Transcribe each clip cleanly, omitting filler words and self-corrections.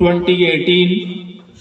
2018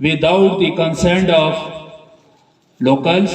without the consent of locals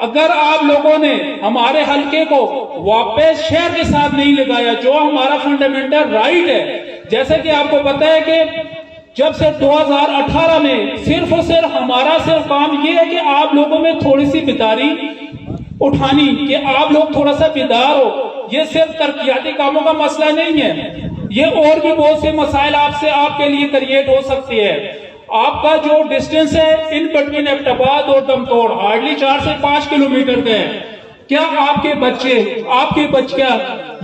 اگر آپ لوگوں نے ہمارے حلقے کو واپس شہر کے ساتھ نہیں لگایا جو ہمارا فنڈامنٹل رائٹ ہے، جیسے کہ آپ کو پتا ہے کہ جب سے 2018 میں صرف اور صرف ہمارا کام یہ ہے کہ آپ لوگوں میں تھوڑی سی بیداری اٹھانی، کہ آپ لوگ تھوڑا سا بیدار ہو. یہ صرف ترقیاتی کاموں کا مسئلہ نہیں ہے، یہ اور بھی بہت سے مسائل آپ کے لیے کریٹ ہو سکتے ہیں. آپ کا جو ڈسٹینس ہے ان بٹوین ایبٹ آباد اور دمتوڑ ہارڈلی 4 سے 5 کلومیٹر کا ہے. کیا آپ کے بچہ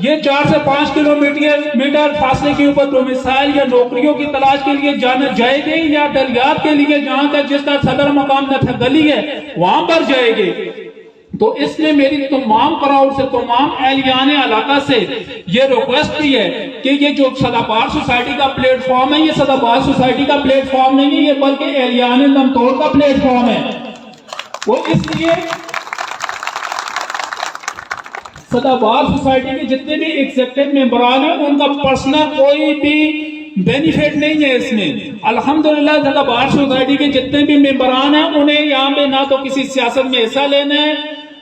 یہ 4 سے 5 کلومیٹر فاصلے کے اوپر ڈومیسائل یا نوکریوں کی تلاش کے لیے جائے گے، یا دریات کے لیے جہاں تک جس کا صدر مقام نہ گلی ہے وہاں پر جائے گے؟ تو اس لیے میری تمام کراؤڈ سے، تمام اہلیان علاقہ سے یہ ریکویسٹ بھی ہے کہ یہ جو سدا بہار سوسائٹی کا پلیٹ فارم ہے، یہ سدا بہار سوسائٹی کا پلیٹ فارم نہیں ہے، یہ بلکہ اہلیان دمتوڑ کا پلیٹ فارم ہے. وہ اس لیے سدا بہار سوسائٹی کے جتنے بھی ایگزیکٹو ممبران ہیں ان کا پرسنل کوئی بھی بینیفٹ نہیں ہے اس میں. الحمدللہ سدا بہار سوسائٹی کے جتنے بھی ممبران ہیں انہیں یہاں پہ نہ تو کسی سیاست میں حصہ لینا ہے،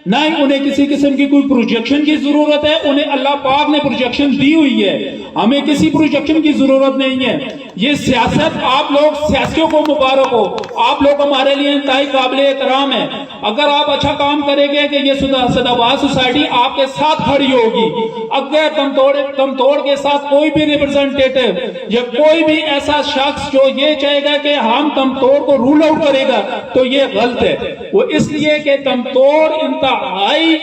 نہ ہی انہیں کسی قسم کی کوئی پروجیکشن کی ضرورت ہے. انہیں اللہ پاک نے پروجیکشن دی ہوئی ہے، ہمیں کسی پروجیکشن کی ضرورت نہیں ہے. یہ سیاست آپ لوگ سیاسیوں کو مبارک ہو، آپ لوگ ہمارے لیے انتہائی قابل احترام ہے. اگر آپ اچھا کام کریں گے کہ یہ سدا بہار سوسائٹی آپ کے ساتھ کھڑی ہوگی. اگر دمتوڑ کے ساتھ کوئی بھی ریپرزنٹیٹو یا کوئی بھی ایسا شخص جو یہ چاہے گا کہ ہم دمتوڑ کو رول آؤٹ کرے گا تو یہ غلط ہے. وہ اس لیے کہ دمتوڑ انتہائی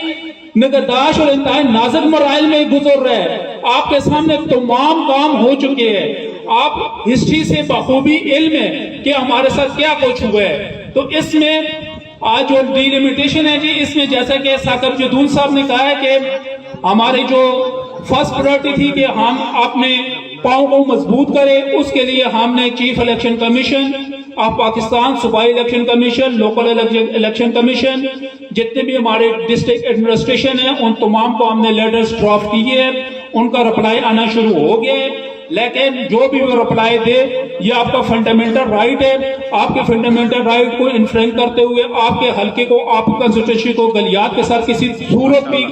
نگہداشت اور انتہائی نازک مراحل میں گزر رہا ہے. آپ کے سامنے تمام کام ہو چکے ہیں، آپ ہسٹری سے بخوبی علم ہے کہ ہمارے ساتھ کیا کچھ ہوا ہے. تو اس میں آج جو ڈی لیمیٹیشن ہے جی، اس میں جیسا کہ ساکر جدون صاحب نے کہا ہے کہ ہماری جو فرسٹ پرائورٹی تھی کہ ہم اپنے پاؤں کو مضبوط کریں، اس کے لیے ہم نے chief election commission of Pakistan, صوبائی election commission, local election commission, جتنے بھی ہمارے ڈسٹرکٹ ایڈمنسٹریشن ہیں ان تمام کو ہم نے لیٹرز ڈرافٹ کیے ہیں. ان کا رپلائی آنا شروع ہو گیا ہے. لیکن جو بھی وہ رپلائی دے یہ آپ کا فنڈامنٹل رائٹ ہے. آپ کے فنڈامنٹل رائٹ کو انفرنٹ کرتے ہوئے آپ کے حلقے کو، آپ کی کنسٹیٹوئنسی کو گلیات کے ساتھ کسی صورت بھی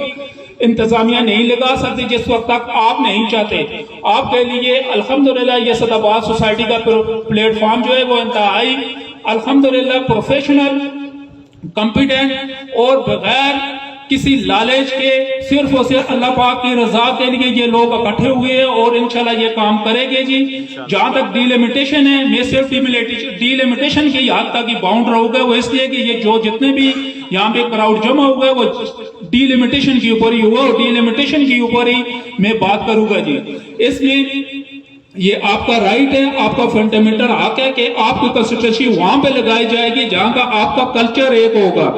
انتظامیہ نہیں لگا سکتی جس وقت تک آپ نہیں چاہتے. آپ کے لیے الحمدللہ یہ سدا بہار سوسائٹی کا پلیٹ فارم جو ہے وہ انتہائی الحمدللہ پروفیشنل، کمپیٹنٹ اور بغیر کسی لالچ کے صرف اور صرف اللہ پاک کی رضا کے لیے یہ لوگ اکٹھے ہوئے ہیں اور انشاءاللہ یہ کام کریں گے جی. جہاں تک ڈی لیمیٹیشن ہے، میں صرف ڈی لیمیٹیشن کی حد تک باؤنڈ رہوں گا. وہ اس لیے کہ یہ جو جتنے بھی یہاں پہ کراؤڈ جمع ہوا ہے وہ ڈی لیمیٹیشن کے اوپر ہی ہوا، اور ڈی لیمیٹیشن کے اوپر ہی میں بات کروں گا جی. اس میں یہ آپ کا رائٹ ہے، آپ کا فنڈامنٹل حق ہے کہ آپ کی کنسٹیٹوئنسی وہاں پہ لگائی جائے گی جہاں کا آپ کا کلچر ایک ہوگا،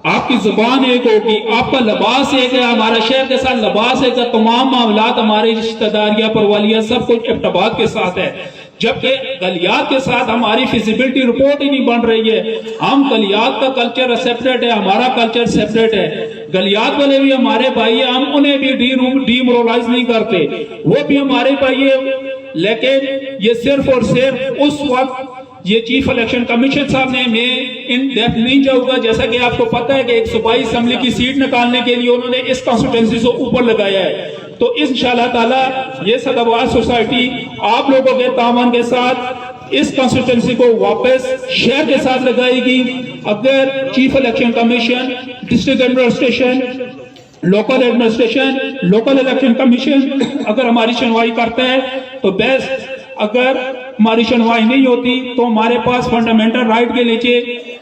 آپ کی زبان ایک ہوگی، آپ کا لباس ایک ہے. ہمارا شہر کے ساتھ لباس ایک ہے، تمام معاملات ہماری رشتہ داریاں پروالیاں سب کچھ ایبٹ آباد کے ساتھ ہے. جبکہ گلیات کے ساتھ ہماری فیزیبلٹی رپورٹ ہی نہیں بن رہی ہے. ہم گلیات کا کلچر سیپریٹ ہے، ہمارا کلچر سیپریٹ ہے. گلیات والے بھی ہمارے بھائی ہیں، ہم انہیں بھی ڈی مورلائز نہیں کرتے، وہ بھی ہمارے بھائی ہیں. لیکن یہ صرف اور صرف اس وقت یہ چیف الیکشن کمیشن صاحب نے، میں ان ڈیپتھ نہیں جاؤں گا، جیسا کہ آپ کو پتہ ہے کہ ایک صوبائی اسمبلی کی سیٹ نکالنے کے لیے انہوں نے اس کانسٹیٹوئنسی سے اوپر لگایا ہے. تو انشاءاللہ تعالی یہ سدا بہار سوسائٹی آپ لوگوں کے تعاون کے ساتھ اس کانسٹیٹوئنسی کو واپس شہر کے ساتھ لگائے گی. اگر chief election commission, district administration, local administration, local election commission اگر ہماری سنوائی کرتا ہے تو بیسٹ. اگر ہماری سنوائی نہیں ہوتی تو ہمارے پاس فنڈامنٹل رائٹ کے نیچے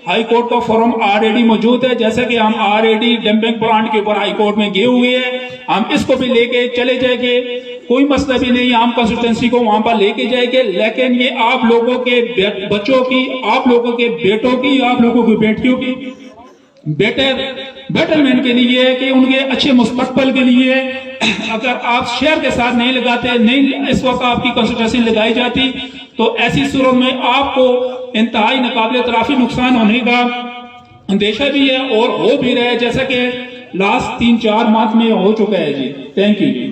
ہائی کورٹ کا فارم RAD موجود ہے. جیسے کہ ہم RAD ڈمپنگ پلانٹ کے اوپر ہائی کورٹ میں گئے ہوئے ہیں، ہم اس کو بھی لے کے چلے جائیں گے، کوئی مسئلہ بھی نہیں. ہم کنسٹیٹوئنسی کو وہاں پر لے کے جائیں گے. لیکن یہ آپ لوگوں کے بچوں کی، آپ لوگوں کے بیٹوں کی، آپ لوگوں کی بیٹیوں کی بیٹرمنٹ کے لیے، کہ ان کے اچھے مستقبل کے لیے. اگر آپ شہر کے ساتھ نہیں لگاتے، نہیں اس وقت آپ کی کنسٹیٹوئنسی لگائی جاتی تو ایسی صورت میں آپ کو انتہائی ناقابل تلافی نقصان ہونے کا اندیشہ بھی ہے اور ہو بھی رہا ہے، جیسا کہ لاسٹ 3-4 ماہ میں ہو چکا ہے جی. Thank you G.